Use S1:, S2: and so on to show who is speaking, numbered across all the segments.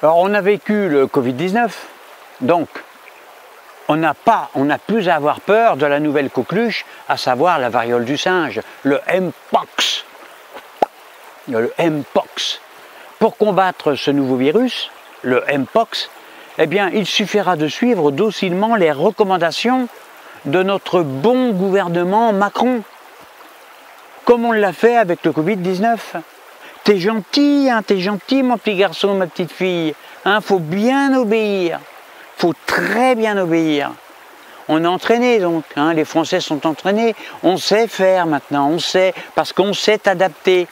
S1: Alors on a vécu le Covid-19, donc on n'a plus à avoir peur de la nouvelle coqueluche, à savoir la variole du singe, le Mpox. Le Mpox. Pour combattre ce nouveau virus, le Mpox, eh bien, il suffira de suivre docilement les recommandations de notre bon gouvernement Macron, comme on l'a fait avec le Covid-19. T'es gentil, hein, t'es gentil mon petit garçon, ma petite fille, hein, faut bien obéir, faut très bien obéir. On est entraîné donc, hein, les Français sont entraînés, on sait faire maintenant, on sait, parce qu'on s'est adapté.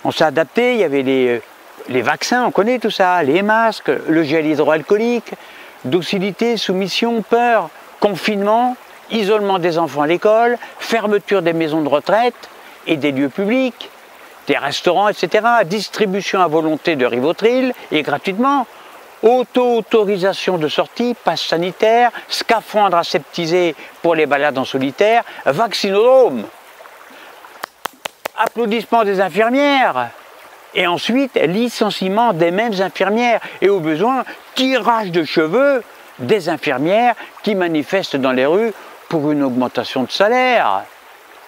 S1: On s'est adapté, il y avait les vaccins, on connaît tout ça, les masques, le gel hydroalcoolique, docilité, soumission, peur, confinement, isolement des enfants à l'école, fermeture des maisons de retraite et des lieux publics, des restaurants, etc., distribution à volonté de Rivotril et gratuitement, auto-autorisation de sortie, passe sanitaire, scaphandre aseptisé pour les balades en solitaire, vaccinodrome, applaudissements des infirmières, et ensuite licenciement des mêmes infirmières, et au besoin, tirage de cheveux des infirmières qui manifestent dans les rues pour une augmentation de salaire.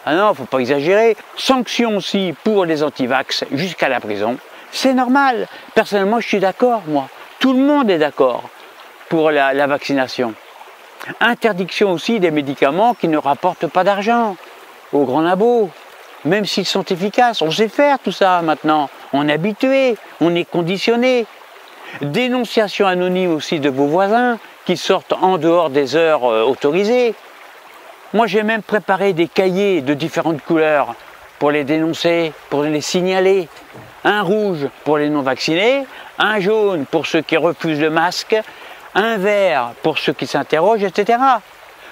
S1: Ah non, faut pas exagérer. Sanctions aussi pour les antivax jusqu'à la prison. C'est normal. Personnellement, je suis d'accord, moi. Tout le monde est d'accord pour la vaccination. Interdiction aussi des médicaments qui ne rapportent pas d'argent aux grands labos, même s'ils sont efficaces. On sait faire tout ça maintenant. On est habitué, on est conditionné. Dénonciation anonyme aussi de vos voisins qui sortent en dehors des heures autorisées. Moi, j'ai même préparé des cahiers de différentes couleurs pour les dénoncer, pour les signaler. Un rouge pour les non-vaccinés, un jaune pour ceux qui refusent le masque, un vert pour ceux qui s'interrogent, etc.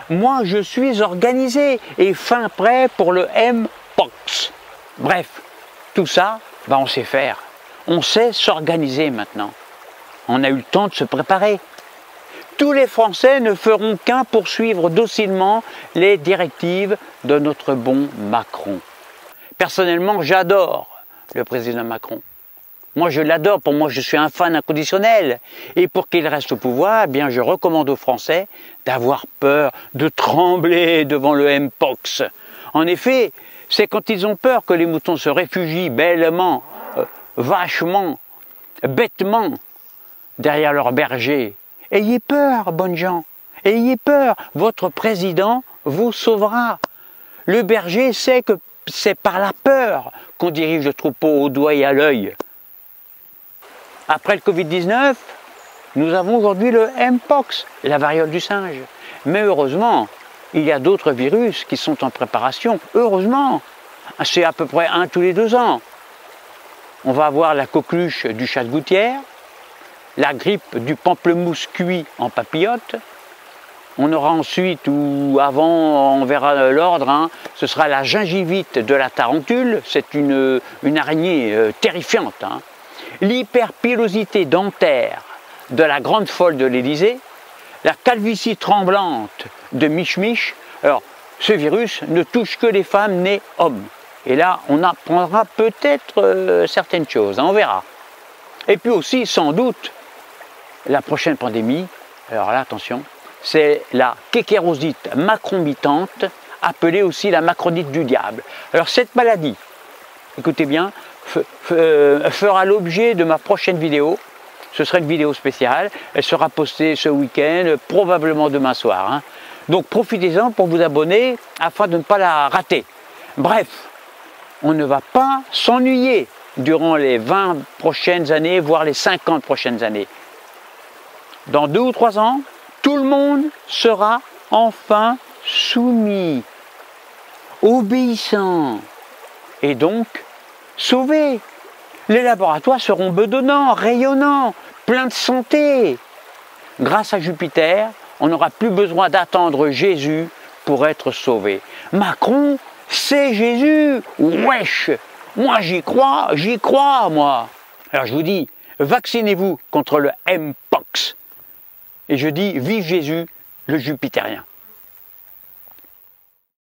S1: Moi, je suis organisé et fin prêt pour le Mpox. Bref, tout ça, on sait faire. On sait s'organiser maintenant. On a eu le temps de se préparer. Tous les Français ne feront qu'un poursuivre docilement les directives de notre bon Macron. Personnellement, j'adore le président Macron. Moi, je l'adore. Pour moi, je suis un fan inconditionnel. Et pour qu'il reste au pouvoir, eh bien, je recommande aux Français d'avoir peur, de trembler devant le Mpox. En effet, c'est quand ils ont peur que les moutons se réfugient bellement, vachement, bêtement derrière leur berger. Ayez peur, bonnes gens, ayez peur, votre président vous sauvera. Le berger sait que c'est par la peur qu'on dirige le troupeau au doigt et à l'œil. Après le Covid-19, nous avons aujourd'hui le Mpox, la variole du singe. Mais heureusement, il y a d'autres virus qui sont en préparation. Heureusement, c'est à peu près 1 tous les 2 ans. On va avoir la coqueluche du chat de gouttière, la grippe du pamplemousse cuit en papillote. On aura ensuite, ou avant, on verra l'ordre, hein, ce sera la gingivite de la tarentule. C'est une araignée terrifiante. Hein. L'hyperpilosité dentaire de la grande folle de l'Élysée. La calvitie tremblante de Mich Mich. Alors, ce virus ne touche que les femmes nées hommes. Et là, on apprendra peut-être certaines choses, hein, on verra. Et puis aussi, sans doute, la prochaine pandémie, alors là, attention, c'est la kékérosite macromitante, appelée aussi la macronite du diable. Alors cette maladie, écoutez bien, fera l'objet de ma prochaine vidéo. Ce sera une vidéo spéciale, elle sera postée ce week-end, probablement demain soir. Hein. Donc profitez-en pour vous abonner afin de ne pas la rater. Bref, on ne va pas s'ennuyer durant les 20 prochaines années, voire les 50 prochaines années. Dans 2 ou 3 ans, tout le monde sera enfin soumis, obéissant et donc sauvé. Les laboratoires seront bedonnants, rayonnants, pleins de santé. Grâce à Jupiter, on n'aura plus besoin d'attendre Jésus pour être sauvé. Macron, c'est Jésus. Wesh! Moi j'y crois, moi. Alors je vous dis, vaccinez-vous contre le Mpox. Et je dis, vive Jésus, le Jupitérien.